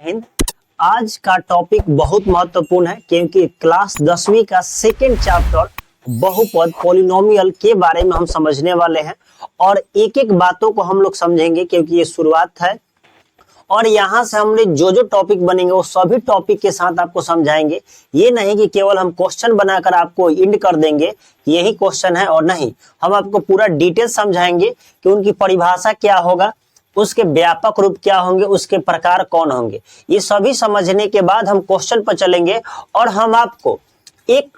हिंद। आज का टॉपिक बहुत महत्वपूर्ण है क्योंकि क्लास 10वीं का सेकेंड चैप्टर बहुपद पॉलिनोमियल के बारे में हम समझने वाले हैं और एक एक बातों को हम लोग समझेंगे क्योंकि ये शुरुआत है और यहाँ से हमने जो टॉपिक बनेंगे वो सभी टॉपिक के साथ आपको समझाएंगे। ये नहीं कि केवल हम क्वेश्चन बनाकर आपको इंड कर देंगे यही क्वेश्चन है, और नहीं, हम आपको पूरा डिटेल समझाएंगे कि उनकी परिभाषा क्या होगा, उसके व्यापक रूप क्या होंगे, उसके प्रकार कौन होंगे। ये सभी समझने के बाद हम क्वेश्चन पर चलेंगे और हम आपको एक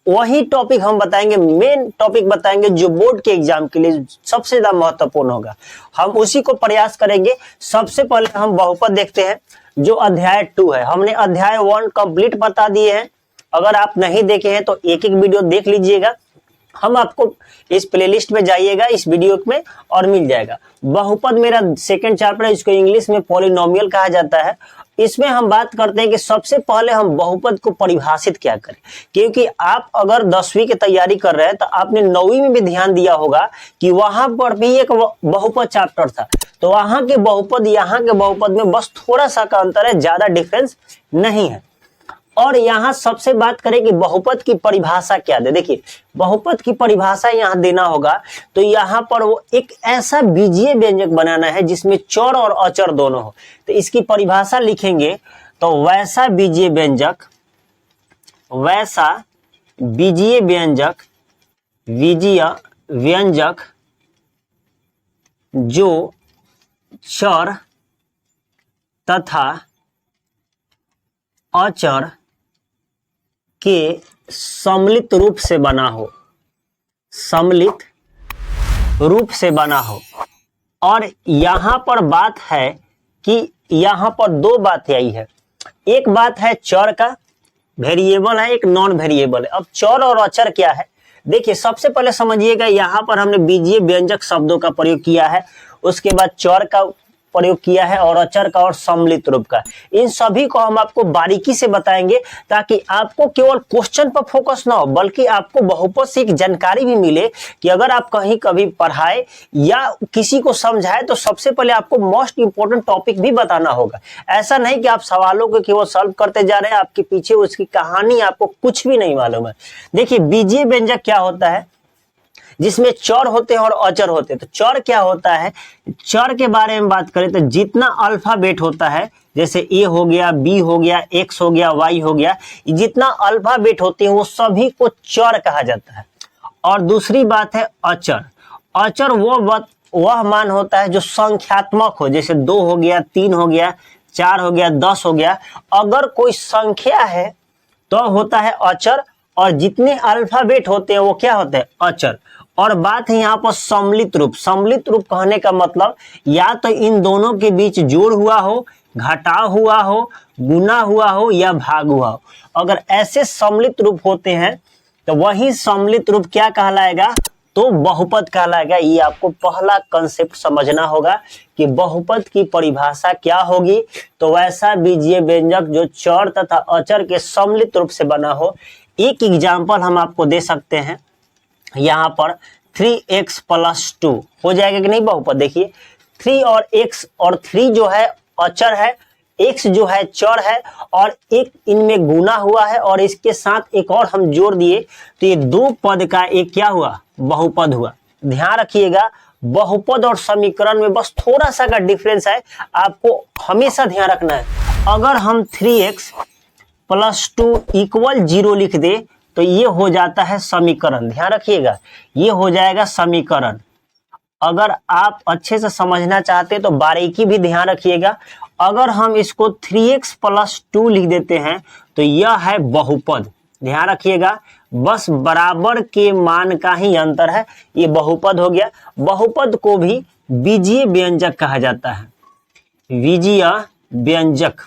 वही टॉपिक हम बताएंगे, मेन टॉपिक बताएंगे जो बोर्ड के एग्जाम के लिए सबसे ज्यादा महत्वपूर्ण होगा। हम उसी को प्रयास करेंगे। सबसे पहले हम बहुपद देखते हैं जो अध्याय 2 है। हमने अध्याय 1 कंप्लीट बता दिए हैं। अगर आप नहीं देखे हैं तो एक एक वीडियो देख लीजिएगा। हम आपको इस प्लेलिस्ट में जाइएगा इस वीडियो में और मिल जाएगा। बहुपद मेरा सेकंड चैप्टर है, इसको इंग्लिश में पॉलिनोमियल कहा जाता है। इसमें हम बात करते हैं कि सबसे पहले हम बहुपद को परिभाषित क्या करें, क्योंकि आप अगर 10वीं की तैयारी कर रहे हैं तो आपने 9वीं में भी ध्यान दिया होगा कि वहां पर भी एक बहुपद चैप्टर था। तो वहां के बहुपद यहाँ के बहुपद में बस थोड़ा सा का अंतर है, ज्यादा डिफरेंस नहीं है। और यहाँ सबसे बात करें कि बहुपद की परिभाषा क्या दे। देखिए, बहुपद की परिभाषा यहाँ देना होगा तो यहाँ पर वो एक ऐसा बीजीय व्यंजक बनाना है जिसमें चर और अचर दोनों हो। तो इसकी परिभाषा लिखेंगे तो वैसा बीजीय व्यंजक जो चर तथा अचर के सम्मिलित रूप से बना हो। और यहाँ पर बात है कि यहाँ पर दो बात आई है। एक बात है चर का, वेरिएबल है, एक नॉन वेरिएबल है। अब चर और अचर क्या है, देखिए सबसे पहले समझिएगा। यहाँ पर हमने बीजीय व्यंजक शब्दों का प्रयोग किया है, उसके बाद चर का प्रयोग किया है और अचर का और सम्मिलित रूप का। इन सभी को हम आपको बारीकी से बताएंगे ताकि आपको केवल क्वेश्चन पर फोकस ना हो बल्कि आपको बहुपद से एक जानकारी भी मिले कि अगर आप कहीं कभी पढ़ाए या किसी को समझाए तो सबसे पहले आपको मोस्ट इंपोर्टेंट टॉपिक भी बताना होगा। ऐसा नहीं कि आप सवालों को केवल सॉल्व करते जा रहे हैं, आपके पीछे उसकी कहानी आपको कुछ भी नहीं मालूम है। देखिए, बीजीय व्यंजक क्या होता है, जिसमें चर होते हैं और अचर होते हैं। तो चर क्या होता है, चर के बारे में बात करें तो जितना अल्फाबेट होता है, जैसे ए हो गया, बी हो गया, एक्स हो गया, वाई हो गया, जितना अल्फाबेट होते हैं वो सभी को चर कहा जाता है। और दूसरी बात है अचर। अचर वह मान होता है जो संख्यात्मक हो, जैसे 2 हो गया, 3 हो गया, 4 हो गया, 10 हो गया। अगर कोई संख्या है तो होता है अचर, और जितने अल्फाबेट होते हैं वो क्या होते हैं, अचर। और बात है यहाँ पर सम्मिलित रूप। सम्मिलित रूप कहने का मतलब या तो इन दोनों के बीच जोड़ हुआ हो, घटाव हुआ हो, गुना हुआ हो या भाग हुआ हो। अगर ऐसे सम्मिलित रूप होते हैं तो वही सम्मिलित रूप क्या कहलाएगा, तो बहुपद कहलाएगा। ये आपको पहला कंसेप्ट समझना होगा कि बहुपद की परिभाषा क्या होगी। तो वैसा बीजीय व्यंजक जो चर तथा अचर के सम्मिलित रूप से बना हो। एक एग्जाम्पल हम आपको दे सकते हैं, यहाँ पर 3x + 2 हो जाएगा कि नहीं बहुपद। देखिए 3 और x और 3 जो है अचर है, x जो है चर है, और एक इनमें गुना हुआ है और इसके साथ एक और हम जोड़ दिए तो ये दो पद का एक क्या हुआ, बहुपद हुआ। ध्यान रखिएगा, बहुपद और समीकरण में बस थोड़ा सा का डिफरेंस है, आपको हमेशा ध्यान रखना है। अगर हम 3x + 2 = 0 लिख दे तो ये हो जाता है समीकरण। ध्यान रखिएगा, ये हो जाएगा समीकरण। अगर आप अच्छे से समझना चाहते हैं तो बारीकी भी ध्यान रखिएगा। अगर हम इसको 3x + 2 लिख देते हैं तो यह है बहुपद। ध्यान रखिएगा, बस बराबर के मान का ही अंतर है, ये बहुपद हो गया। बहुपद को भी बीजीय व्यंजक कहा जाता है। बीजीय व्यंजक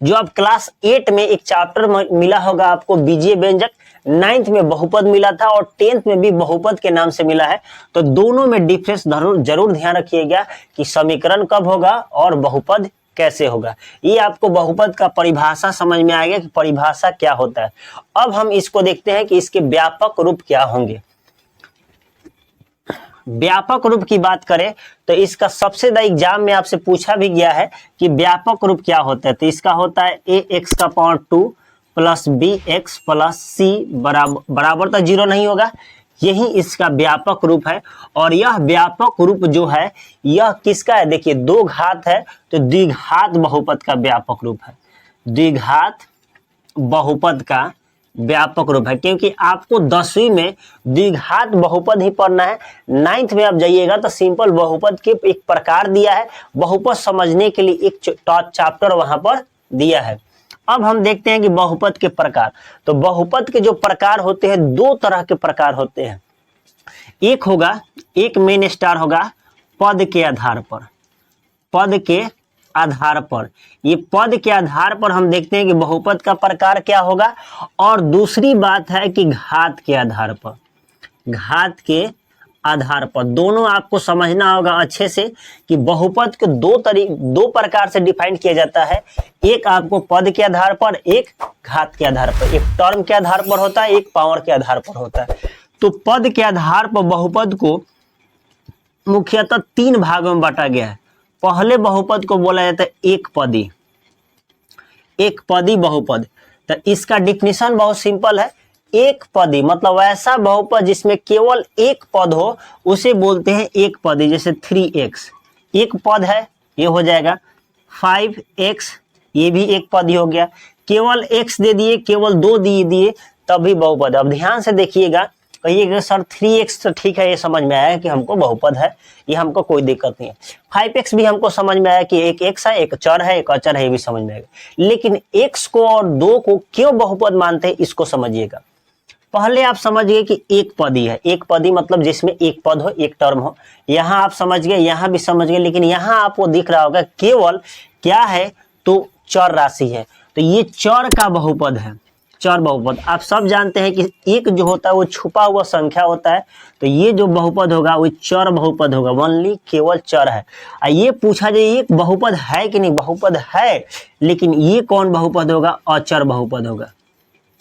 जो अब क्लास 8 में एक चैप्टर मिला होगा आपको बीजीय व्यंजक, 9th में बहुपद मिला था और 10th में भी बहुपद के नाम से मिला है। तो दोनों में डिफरेंस जरूर ध्यान रखिएगा कि समीकरण कब होगा और बहुपद कैसे होगा। ये आपको बहुपद का परिभाषा समझ में आएगा कि परिभाषा क्या होता है। अब हम इसको देखते हैं कि इसके व्यापक रूप क्या होंगे। व्यापक रूप की बात करें तो इसका सबसे ज्यादा एग्जाम में आपसे पूछा भी गया है कि व्यापक रूप क्या होता है। तो इसका होता है ए एक्स का power 2 plus b x plus c बराबर तो 0 नहीं होगा, यही इसका व्यापक रूप है। और यह व्यापक रूप जो है यह किसका है, देखिए दो घात है तो द्विघात बहुपद का व्यापक रूप है, द्विघात बहुपद का व्यापक रूप है। क्योंकि आपको 10वीं में द्विघात बहुपद ही पढ़ना है, 9th में आप जाइएगा तो सिंपल बहुपद के एक प्रकार दिया है, बहुपद समझने के लिए एक चैप्टर वहां पर दिया है। अब हम देखते हैं कि बहुपद के प्रकार। तो बहुपद के जो प्रकार होते हैं, दो तरह के प्रकार होते हैं। एक होगा, एक मेन स्टार होगा पद के आधार पर, पद के आधार पर, ये पद के आधार पर हम देखते हैं कि बहुपद का प्रकार क्या होगा। और दूसरी बात है कि घात के आधार पर, घात के आधार पर दोनों आपको समझना होगा अच्छे से कि बहुपद के दो प्रकार से डिफाइन किया जाता है। एक आपको पद के आधार पर, एक घात के आधार पर, एक टर्म के आधार पर होता है, एक पावर के आधार पर होता है। तो पद के आधार पर बहुपद को मुख्यतः 3 भागों में बांटा गया है। पहले बहुपद को बोला जाता है एक पदी, एक पदी बहुपद। तो इसका डिफिनीशन बहुत सिंपल है, एक पदी मतलब ऐसा बहुपद जिसमें केवल एक पद हो उसे बोलते हैं एक पदी। जैसे 3x एक पद है, ये हो जाएगा 5x, ये भी एक पद ही हो गया। केवल x दे दिए, केवल 2 दिए तभी बहुपद। अब ध्यान से देखिएगा, कहिएगा सर 3x तो ठीक है, ये समझ में आया कि हमको बहुपद है, ये हमको कोई दिक्कत नहीं है। 5x भी हमको समझ में आया कि एक x है, एक चर है, एक अचर है, ये भी समझ में आएगा। लेकिन x को और 2 को क्यों बहुपद मानते हैं, इसको समझिएगा। पहले आप समझिए कि एक पदी है, एक पदी मतलब जिसमें एक पद हो, एक टर्म हो। यहाँ आप समझ गए, यहाँ भी समझ गए, लेकिन यहाँ आपको दिख रहा होगा केवल क्या है, तो चर राशि है। तो ये चर का बहुपद है, चर बहुपद। आप सब जानते हैं कि एक जो होता है वो छुपा हुआ संख्या होता है, तो ये जो बहुपद होगा वो चर बहुपद होगा, ओनली केवल चर है। ये पूछा जाए ये बहुपद है कि नहीं, बहुपद है, लेकिन ये कौन बहुपद होगा, अचर बहुपद होगा।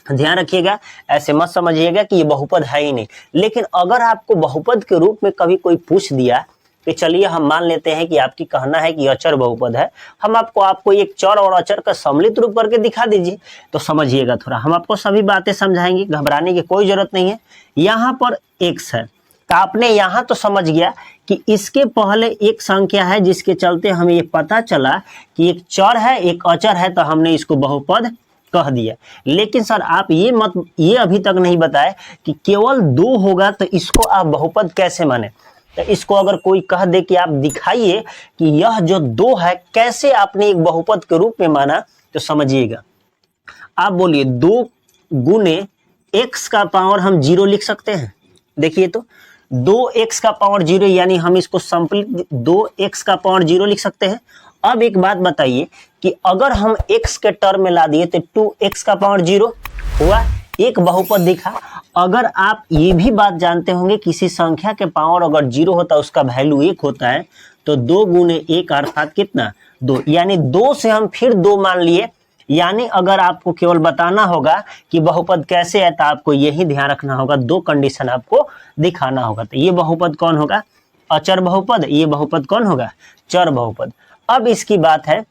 ध्यान रखिएगा, ऐसे मत समझिएगा कि ये बहुपद है ही नहीं। लेकिन अगर आपको बहुपद के रूप में कभी कोई पूछ दिया कि चलिए हम मान लेते हैं कि आपकी कहना है कि अचर बहुपद है, हम आपको एक चर और अचर का सम्मिलित रूप करके दिखा दीजिए, तो समझिएगा थोड़ा, हम आपको सभी बातें समझाएंगे, घबराने की कोई जरूरत नहीं है। यहाँ पर x है, तो आपने यहाँ तो समझ गया कि इसके पहले एक संख्या है, जिसके चलते हमें ये पता चला कि एक चर है, एक अचर है, तो हमने इसको बहुपद कह दिया। लेकिन सर आप ये अभी तक नहीं बताए कि केवल 2 होगा तो इसको आप बहुपद कैसे माने। तो इसको अगर कोई कह दे कि आप दिखाइए कि यह जो 2 है कैसे आपने एक बहुपद के रूप में माना, तो समझिएगा। आप बोलिए 2 गुने x का पावर हम 0 लिख सकते हैं। देखिए तो 2x का पावर 0, यानी हम इसको सिंपली 2x का पावर 0 लिख सकते हैं। अब एक बात बताइए कि अगर हम x के टर्म में ला दिए तो 2x का पावर 0 हुआ, एक बहुपद दिखा। अगर आप ये भी बात जानते होंगे किसी संख्या के पावर अगर 0 होता है उसका वैल्यू 1 होता है, तो 2 गुने 1 अर्थात कितना, 2, यानी 2 से हम फिर 2 मान लिए। यानी अगर आपको केवल बताना होगा कि बहुपद कैसे है, तो आपको यही ध्यान रखना होगा, 2 कंडीशन आपको दिखाना होगा। तो ये बहुपद कौन होगा, अचर बहुपद, ये बहुपद कौन होगा, चर बहुपद। अब इसकी बात है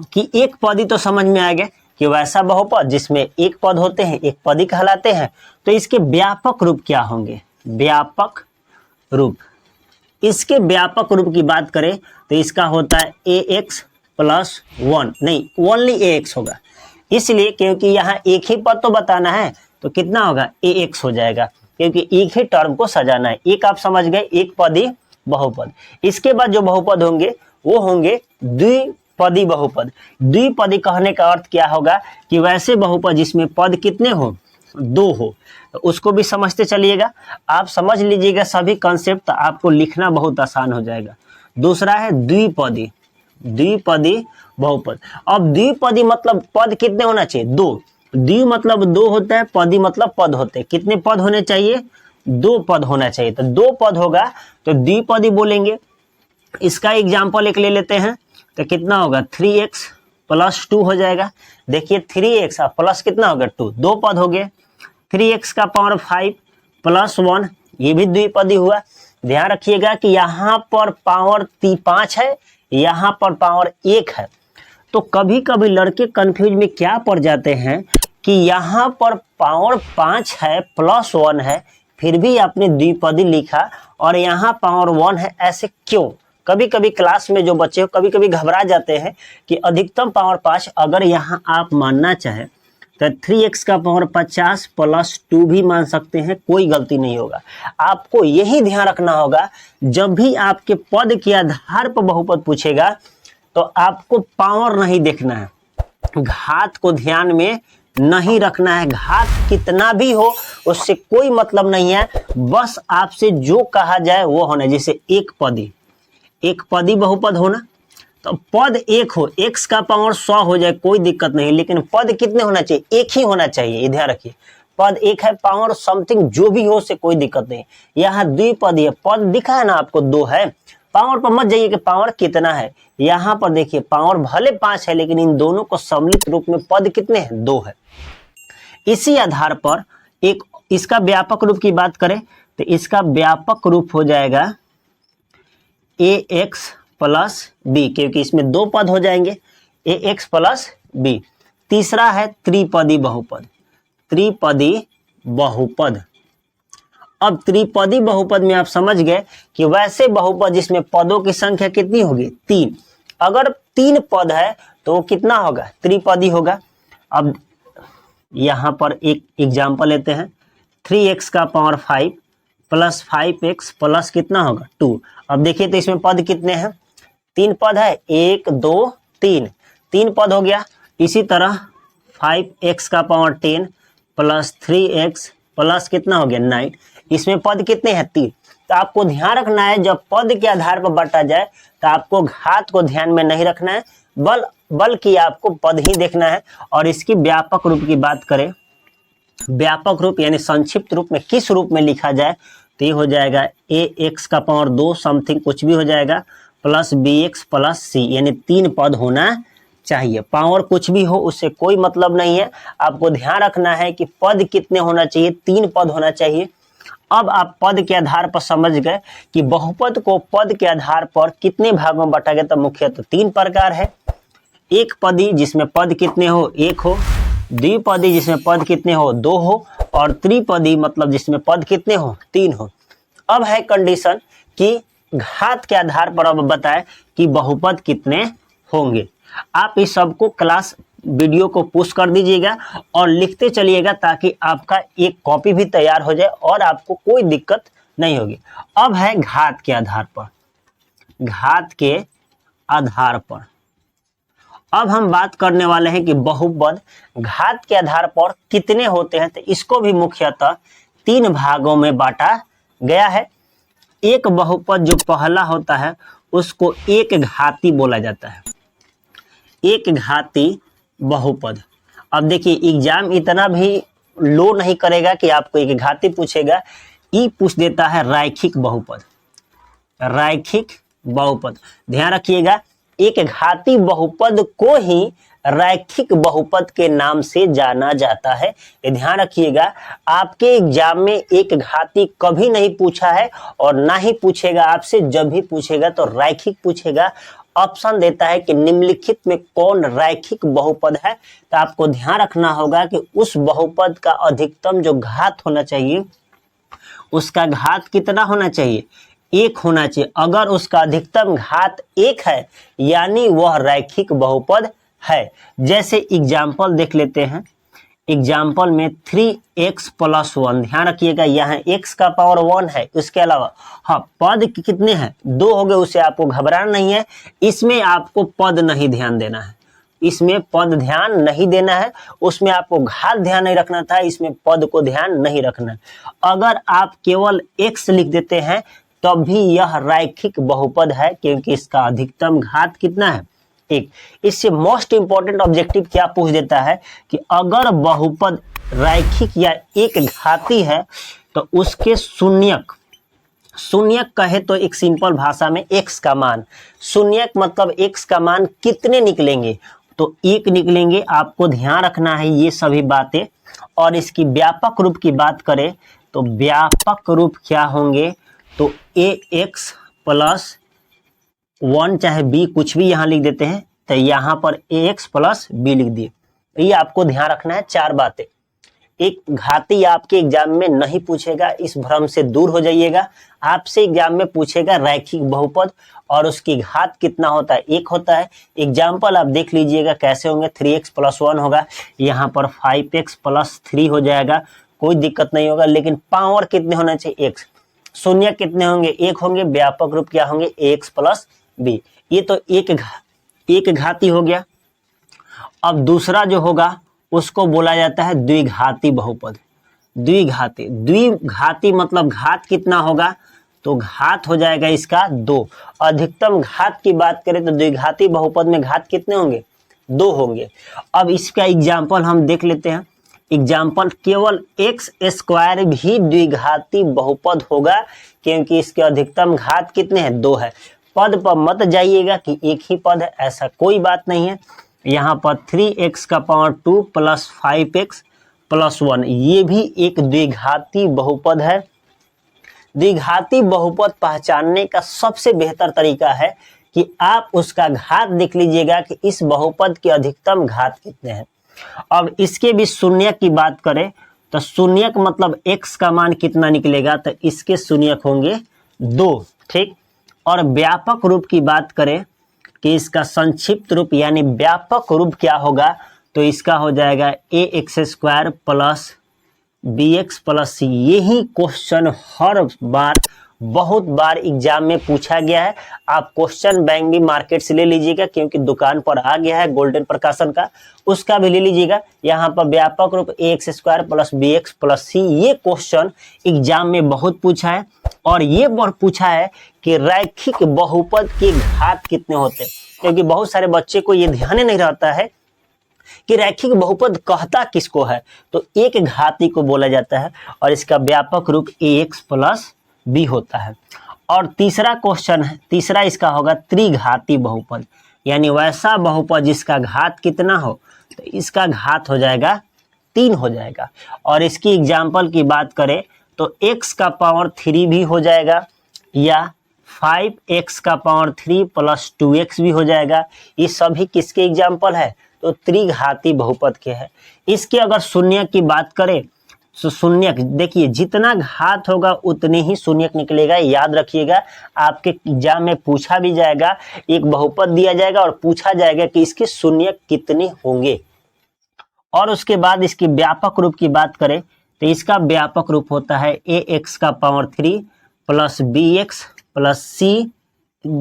कि एक पदी तो समझ में आ गया कि वैसा बहुपद जिसमें एक पद होते हैं, एक पदी कहलाते हैं। तो इसके व्यापक रूप क्या होंगे, व्यापक रूप, इसके व्यापक रूप की बात करें तो इसका होता है ax प्लस 1, नहीं ओनली ax होगा, इसलिए क्योंकि यहाँ एक ही पद तो बताना है, तो कितना होगा, ax हो जाएगा, क्योंकि एक ही टर्म को सजाना है। एक आप समझ गए, एक पदी बहुपद। इसके बाद जो बहुपद होंगे वो होंगे द्विपदी बहुपद। द्विपदी कहने का अर्थ क्या होगा कि वैसे बहुपद जिसमें पद कितने हो, 2 हो। तो उसको भी समझते चलिएगा, आप समझ लीजिएगा सभी कंसेप्ट, तो आपको लिखना बहुत आसान हो जाएगा। दूसरा है द्विपदी, द्विपदी बहुपद। अब द्विपदी मतलब पद कितने होना चाहिए, 2। द्वि मतलब 2 होता है, पदी मतलब पद होते हैं। कितने पद होने चाहिए, 2 पद होना चाहिए। तो 2 पद होगा तो द्विपदी बोलेंगे। इसका एग्जाम्पल एक ले लेते हैं, तो कितना होगा, 3x प्लस 2 हो जाएगा। देखिए 3x प्लस कितना होगा 2, 2 पद हो गए। 3x का पावर 5 प्लस 1, ये भी द्विपदी हुआ। ध्यान रखिएगा कि यहाँ पर पावर 5 है, यहाँ पर पावर 1 है। तो कभी कभी लड़के कंफ्यूज में क्या पड़ जाते हैं कि यहाँ पर पावर 5 है प्लस 1 है, फिर भी आपने द्विपदी लिखा, और यहाँ पावर 1 है, ऐसे क्यों? कभी कभी क्लास में जो बच्चे कभी कभी घबरा जाते हैं कि अधिकतम पावर 5 अगर यहाँ आप मानना चाहें तो 3x का पावर 50 प्लस 2 भी मान सकते हैं, कोई गलती नहीं होगा। आपको यही ध्यान रखना होगा, जब भी आपके पद के आधार पर बहुपद पूछेगा तो आपको पावर नहीं देखना है, घात को ध्यान में नहीं रखना है। घात कितना भी हो उससे कोई मतलब नहीं है, बस आपसे जो कहा जाए वो होना। जैसे एक पदी बहुपद होना, तो पद एक हो, x का पावर 100 हो जाए कोई दिक्कत नहीं, लेकिन पद कितने होना चाहिए? एक ही होना चाहिए, ये ध्यान रखिए। पद एक है, पावर समथिंग जो भी हो से कोई दिक्कत नहीं। यहाँ द्विपदी है, पद दिखा है ना आपको 2 है, पावर पर मत जाइए कि पावर कितना है। यहाँ पर देखिए पावर भले 5 है, लेकिन इन दोनों को सम्मिलित रूप में पद कितने हैं? 2 है। इसी आधार पर एक इसका व्यापक रूप की बात करें तो इसका व्यापक रूप हो जाएगा ax प्लस बी, क्योंकि इसमें 2 पद हो जाएंगे, ax प्लस बी। तीसरा है त्रिपदी बहुपद। अब त्रिपदी बहुपद में आप समझ गए कि वैसे बहुपद जिसमें पदों की संख्या कितनी होगी? 3। अगर 3 पद है तो वो कितना होगा? त्रिपदी होगा। अब यहाँ पर एक एग्जाम्पल लेते हैं, 3x का पावर 5 प्लस 5x प्लस कितना होगा? 2। अब देखिए तो इसमें पद कितने हैं? 3 पद है, 1 2 3 पद हो गया। इसी तरह 5x का पावर 10 प्लस 3x प्लस कितना हो गया? 9। इसमें पद कितने हैं? 3। तो आपको ध्यान रखना है, जब पद के आधार पर बांटा जाए तो आपको घात को ध्यान में नहीं रखना है, बल्कि आपको पद ही देखना है। और इसकी व्यापक रूप की बात करें, व्यापक रूप यानी संक्षिप्त रूप में किस रूप में लिखा जाए तो ये हो जाएगा ax का पावर 2 समथिंग कुछ भी हो जाएगा प्लस bx प्लस c, यानी 3 पद होना चाहिए। पावर कुछ भी हो उससे कोई मतलब नहीं है, आपको ध्यान रखना है कि पद कितने होना चाहिए? 3 पद होना चाहिए। अब आप पद के आधार पर समझ गए कि बहुपद को पद के आधार पर कितने भागों में बांटा गया। तो मुख्यतः 3 प्रकार है, एक पदी जिसमें पद कितने हो? 1 हो, द्विपदी जिसमें पद कितने हो? 2 हो, और त्रिपदी मतलब जिसमें पद कितने हो? 3 हो। अब है कंडीशन कि घात के आधार पर अब बताएं कि बहुपद कितने होंगे। आप इस सबको क्लास वीडियो को पुश कर दीजिएगा और लिखते चलिएगा, ताकि आपका एक कॉपी भी तैयार हो जाए और आपको कोई दिक्कत नहीं होगी। अब है घात के आधार पर, अब हम बात करने वाले हैं कि बहुपद घात के आधार पर कितने होते हैं। तो इसको भी मुख्यतः 3 भागों में बांटा गया है। एक बहुपद जो पहला होता है उसको एक घाती बोला जाता है, एक घाती बहुपद। अब देखिए एग्जाम इतना भी लो नहीं करेगा कि आपको एक घाती पूछेगा, ई पूछ देता है रैखिक बहुपद। ध्यान रखिएगा, एक घाती बहुपद को ही रैखिक बहुपद के नाम से जाना जाता है। ये ध्यान रखिएगा, आपके एग्जाम में एक घाती कभी नहीं पूछा है और ना ही पूछेगा आपसे। जब भी पूछेगा तो रैखिक पूछेगा। ऑप्शन देता है कि निम्नलिखित में कौन रैखिक बहुपद है। तो आपको ध्यान रखना होगा कि उस बहुपद का अधिकतम जो घात होना चाहिए उसका घात कितना होना चाहिए? 1 होना चाहिए। अगर उसका अधिकतम घात 1 है यानी वह रैखिक बहुपद है। जैसे एग्जाम्पल देख लेते हैं, एग्जाम्पल में 3x प्लस 1, ध्यान रखिएगा यहाँ x का पावर 1 है, उसके अलावा हाँ पद कितने हैं? 2 हो गए, उससे आपको घबराना नहीं है। इसमें आपको पद नहीं ध्यान देना है, इसमें पद ध्यान नहीं देना है, उसमें आपको घात ध्यान नहीं रखना था, इसमें पद को ध्यान नहीं रखना है। अगर आप केवल x लिख देते हैं तब भी यह रैखिक बहुपद है, क्योंकि इसका अधिकतम घात कितना है? 1। इससे मोस्ट इंपॉर्टेंट ऑब्जेक्टिव क्या पूछ देता है कि अगर बहुपद रैखिक या एक घाती है तो उसके शून्यक कहे तो एक सिंपल भाषा में x का मान, शून्यक मतलब x का मान कितने निकलेंगे? तो 1 निकलेंगे। आपको ध्यान रखना है ये सभी बातें। और इसकी व्यापक रूप की बात करें तो व्यापक रूप क्या होंगे? तो ए एक्स प्लस 1 चाहे बी कुछ भी यहाँ लिख देते हैं, तो यहाँ पर ए एक्स प्लस बी लिख दिए। ये आपको ध्यान रखना है 4 बातें। एक घाती आपके एग्जाम में नहीं पूछेगा, इस भ्रम से दूर हो जाइएगा। आपसे एग्जाम में पूछेगा रैखिक बहुपद और उसकी घात कितना होता है, 1 होता है। एग्जाम्पल आप देख लीजिएगा कैसे होंगे। 3x + 1 होगा, यहाँ पर 5x + 3 हो जाएगा, कोई दिक्कत नहीं होगा। लेकिन पावर कितने होना चाहिए, x। शून्य कितने होंगे, 1 होंगे। व्यापक रूप क्या होंगे, ax + b। ये तो एक घाती हो गया। अब दूसरा जो होगा उसको बोला जाता है द्विघाती बहुपद। द्विघाती मतलब घात कितना होगा, तो घात हो जाएगा इसका 2। अधिकतम घात की बात करें तो द्विघाती बहुपद में घात कितने होंगे, 2 होंगे। अब इसका एग्जाम्पल हम देख लेते हैं। एग्जाम्पल केवल x² भी द्विघाती बहुपद होगा, क्योंकि इसके अधिकतम घात कितने हैं, 2 है। पद पर मत जाइएगा कि एक ही पद है, ऐसा कोई बात नहीं है। यहाँ पर 3x² + 5x + 1 ये भी एक द्विघाती बहुपद है। द्विघाती बहुपद पहचानने का सबसे बेहतर तरीका है कि आप उसका घात देख लीजिएगा कि इस बहुपद के अधिकतम घात कितने हैं। अब इसके भी शून्य की बात करें तो शून्यक मतलब x का मान कितना निकलेगा, तो इसके शून्यक होंगे 2, ठीक। और व्यापक रूप की बात करें कि इसका संक्षिप्त रूप यानी व्यापक रूप क्या होगा, तो इसका हो जाएगा ax² + bx + c। यही क्वेश्चन हर बार बहुत बार एग्जाम में पूछा गया है। आप क्वेश्चन बैंक भी मार्केट से ले लीजिएगा, क्योंकि दुकान पर आ गया है गोल्डन प्रकाशन का, उसका भी ले लीजिएगा। यहाँ पर व्यापक रूप ax² + bx + c ये क्वेश्चन एग्जाम में बहुत पूछा है। और ये बहुत पूछा है कि रैखिक बहुपद के घात कितने होते हैं, क्योंकि बहुत सारे बच्चे को ये ध्यान नहीं रहता है कि रैखिक बहुपद कहता किसको है, तो एक घाती को बोला जाता है और इसका व्यापक रूप ax + b होता है। और तीसरा क्वेश्चन है, तीसरा इसका होगा त्रिघाती बहुपद, यानी वैसा बहुपद जिसका घात कितना हो, तो इसका घात हो जाएगा 3 हो जाएगा। और इसकी एग्जाम्पल की बात करें तो x³ भी हो जाएगा, या 5x³ + 2x भी हो जाएगा। ये सभी किसके एग्जाम्पल है, तो त्रिघाती बहुपद के हैं। इसके अगर शून्य की बात करें तो शून्य देखिए जितना घात होगा उतने ही शून्य निकलेगा, याद रखिएगा। आपके एग्जाम में पूछा भी जाएगा, एक बहुपद दिया जाएगा और पूछा जाएगा कि इसके शून्य कितने होंगे। और उसके बाद इसकी व्यापक रूप की बात करें तो इसका व्यापक रूप होता है ax³ + bx + c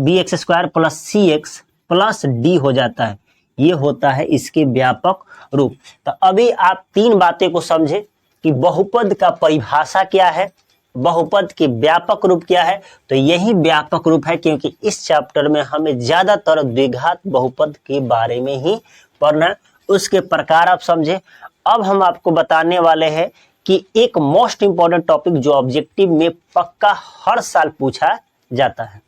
bx² + cx + d हो जाता है। ये होता है इसके व्यापक रूप। तो अभी आप 3 बातें को समझे कि बहुपद का परिभाषा क्या है, बहुपद के व्यापक रूप क्या है। तो यही व्यापक रूप है, क्योंकि इस चैप्टर में हमें ज्यादातर द्विघात बहुपद के बारे में ही पढ़ना, उसके प्रकार आप समझे। अब हम आपको बताने वाले हैं कि एक मोस्ट इंपॉर्टेंट टॉपिक जो ऑब्जेक्टिव में पक्का हर साल पूछा जाता है।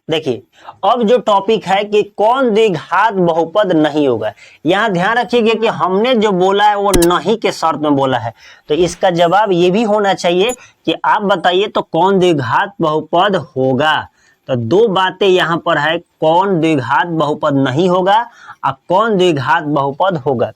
देखिए अब जो टॉपिक है कि कौन द्विघात बहुपद नहीं होगा, यहां ध्यान रखिएगा कि हमने जो बोला है वो नहीं के शर्त में बोला है। तो इसका जवाब ये भी होना चाहिए कि आप बताइए तो कौन द्विघात बहुपद होगा। तो 2 बातें यहां पर है, कौन द्विघात बहुपद नहीं होगा और कौन द्विघात बहुपद होगा।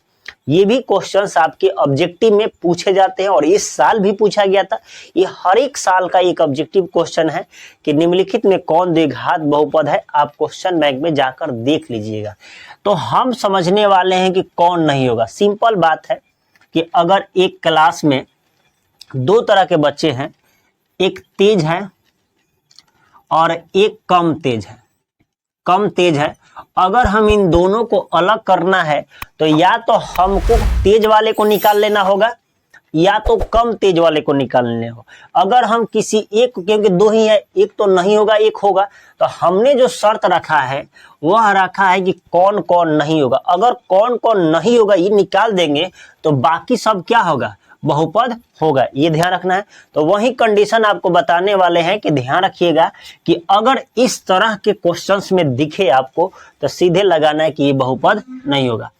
ये भी क्वेश्चंस आपके ऑब्जेक्टिव में पूछे जाते हैं और इस साल भी पूछा गया था। ये हर एक साल का एक ऑब्जेक्टिव क्वेश्चन है कि निम्नलिखित में कौन द्विघात बहुपद है। आप क्वेश्चन बैंक में जाकर देख लीजिएगा। तो हम समझने वाले हैं कि कौन नहीं होगा। सिंपल बात है कि अगर एक क्लास में 2 तरह के बच्चे हैं, एक तेज है और एक कम तेज है। अगर हम इन दोनों को अलग करना है तो या तो हमको तेज वाले को निकाल लेना होगा या तो कम तेज वाले को निकाल लेना होगा। अगर हम किसी एक, क्योंकि 2 ही है, एक तो नहीं होगा एक होगा, तो हमने जो शर्त रखा है वह रखा है कि कौन कौन नहीं होगा। अगर कौन कौन नहीं होगा ये निकाल देंगे तो बाकी सब क्या होगा, बहुपद होगा। ये ध्यान रखना है। तो वही कंडीशन आपको बताने वाले हैं कि ध्यान रखिएगा कि अगर इस तरह के क्वेश्चंस में दिखे आपको तो सीधे लगाना है कि ये बहुपद नहीं होगा।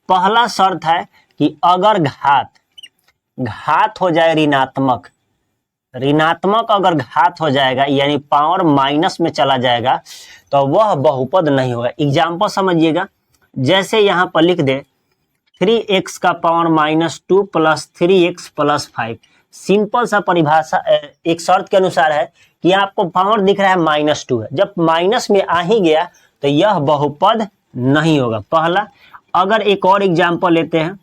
पहला शर्त है कि अगर घात हो जाए ऋणात्मक, ऋणात्मक अगर घात हो जाएगा यानी पावर माइनस में चला जाएगा तो वह बहुपद नहीं होगा। एग्जाम्पल समझिएगा, जैसे यहाँ पर लिख दे 3x का power -2 plus 3x plus 5। Simple सा परिभाषा एक शर्त के अनुसार है कि आपको पावर दिख रहा है -2 है, जब माइनस में आ ही गया तो यह बहुपद नहीं होगा पहला। अगर एक और एग्जाम्पल लेते हैं,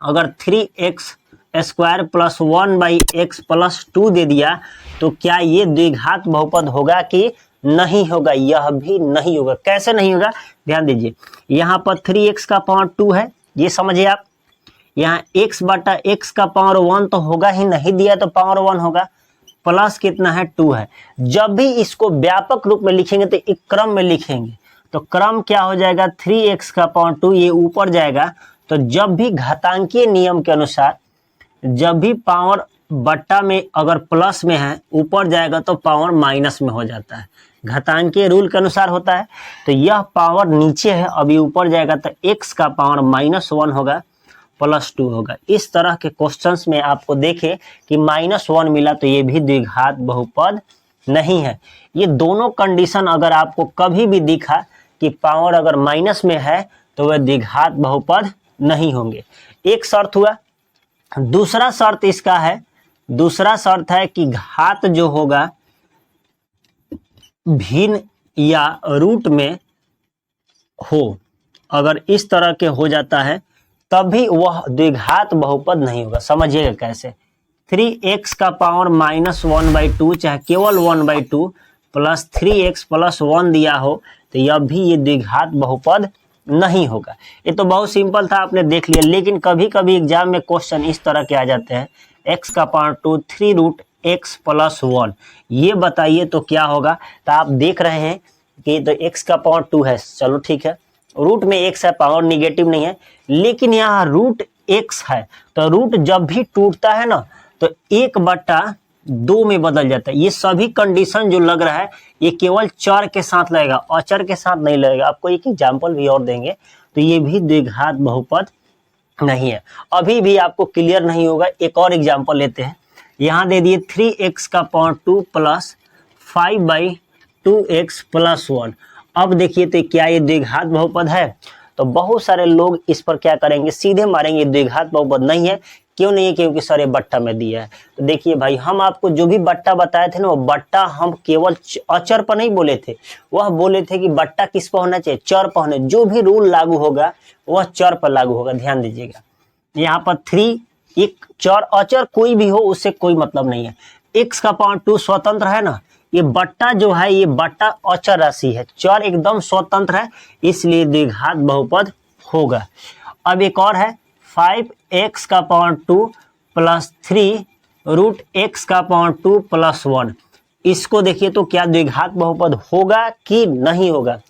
अगर 3x square plus 1/x plus 2 दे दिया तो क्या ये द्विघात बहुपद होगा कि नहीं होगा? यह भी नहीं होगा। कैसे नहीं होगा ध्यान दीजिए, यहाँ पर 3x का पावर 2 है, ये समझिए आप। यहाँ x बटा x का पावर 1 तो होगा ही, नहीं दिया तो पावर 1 होगा, प्लस कितना है 2 है। जब भी इसको व्यापक रूप में लिखेंगे तो एक क्रम में लिखेंगे, तो क्रम क्या हो जाएगा 3x का पावर 2, ये ऊपर जाएगा। तो जब भी घातांकीय नियम के अनुसार जब भी पावर बट्टा में अगर प्लस में है ऊपर जाएगा तो पावर माइनस में हो जाता है, घातांकीय रूल के अनुसार होता है। तो यह पावर नीचे है, अभी ऊपर जाएगा तो x का पावर -1 होगा प्लस 2 होगा। इस तरह के क्वेश्चंस में आपको देखे कि -1 मिला तो ये भी द्विघात बहुपद नहीं है। ये दोनों कंडीशन अगर आपको कभी भी दिखा कि पावर अगर माइनस में है तो वह द्विघात बहुपद नहीं होंगे। एक शर्त हुआ। दूसरा शर्त इसका है, दूसरा शर्त है कि घात जो होगा भिन्न या रूट में हो, अगर इस तरह के हो जाता है तभी वह द्विघात बहुपद नहीं होगा। समझिएगा कैसे, 3x का पावर -1/2 चाहे केवल 1/2 प्लस 3x प्लस 1 दिया हो तो यह भी ये द्विघात बहुपद नहीं होगा। ये तो बहुत सिंपल था, आपने देख लिया। लेकिन कभी कभी एग्जाम में क्वेश्चन इस तरह के आ जाते हैं, x का पावर 2 3√x प्लस 1, ये बताइए तो क्या होगा। तो आप देख रहे हैं कि तो x का पावर 2 है, चलो ठीक है, रूट में x है, पावर निगेटिव नहीं है, लेकिन यहाँ √x है। तो रूट जब भी टूटता है ना तो 1/2 में बदल जाता है। ये सभी कंडीशन जो लग रहा है ये केवल चर के साथ लगेगा, अचर के साथ नहीं लगेगा। आपको एक एग्जाम्पल भी और देंगे तो ये भी द्विघात बहुपद नहीं है। अभी भी आपको क्लियर नहीं होगा, एक और एग्जाम्पल लेते हैं। यहाँ दे दिए 3x का पावर 2 प्लस 5/2x प्लस 1। अब देखिए तो क्या ये द्विघात बहुपद है? तो बहुत सारे लोग इस पर क्या करेंगे, सीधे मारेंगे द्विघात बहुपद नहीं है। क्यों नहीं है? क्योंकि सर ये बट्टा में दिया है। तो देखिए भाई, हम आपको जो भी बट्टा बताए थे ना, वो बट्टा हम केवल अचर पर नहीं बोले थे, वह बोले थे कि बट्टा किस पर होना चाहिए, चर पर होना। जो भी रूल लागू होगा वह चर पर लागू होगा, ध्यान दीजिएगा। यहाँ पर 3 एक चर अचर कोई भी हो उससे कोई मतलब नहीं है। x का पावर 2 स्वतंत्र है ना, ये बट्टा जो है ये बट्टा अचर राशि है, चर एकदम स्वतंत्र है, इसलिए द्विघात बहुपद होगा। अब एक और है 5x का पावर 2 प्लस 3√x का पावर 2 प्लस 1। इसको देखिए तो क्या द्विघात बहुपद होगा कि नहीं होगा?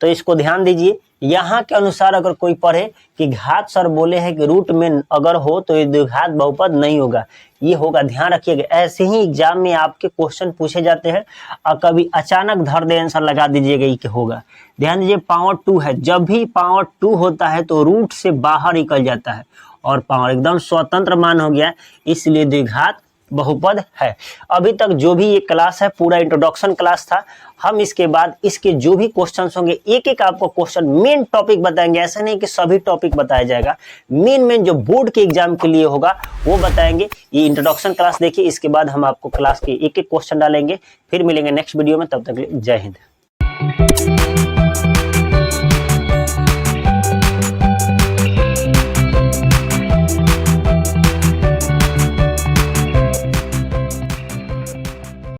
तो इसको ध्यान दीजिए, यहाँ के अनुसार अगर कोई पढ़े कि घात सर बोले हैं कि रूट में अगर हो तो ये द्विघात बहुपद नहीं होगा, ये होगा। ध्यान रखिएगा, ऐसे ही एग्जाम में आपके क्वेश्चन पूछे जाते हैं और कभी अचानक धर दे आंसर लगा दीजिएगा ये कि होगा। ध्यान दीजिए, पावर 2 है, जब भी पावर 2 होता है तो रूट से बाहर निकल जाता है और पावर एकदम स्वतंत्र मान हो गया, इसलिए द्विघात बहुपद है। अभी तक जो भी ये क्लास है पूरा इंट्रोडक्शन क्लास था। हम इसके बाद इसके जो भी क्वेश्चंस होंगे एक एक आपको क्वेश्चन मेन टॉपिक बताएंगे। ऐसा नहीं कि सभी टॉपिक बताया जाएगा, मेन जो बोर्ड के एग्जाम के लिए होगा वो बताएंगे। ये इंट्रोडक्शन क्लास देखिए, इसके बाद हम आपको क्लास के एक एक क्वेश्चन डालेंगे। फिर मिलेंगे नेक्स्ट वीडियो में, तब तक के लिए जय हिंद।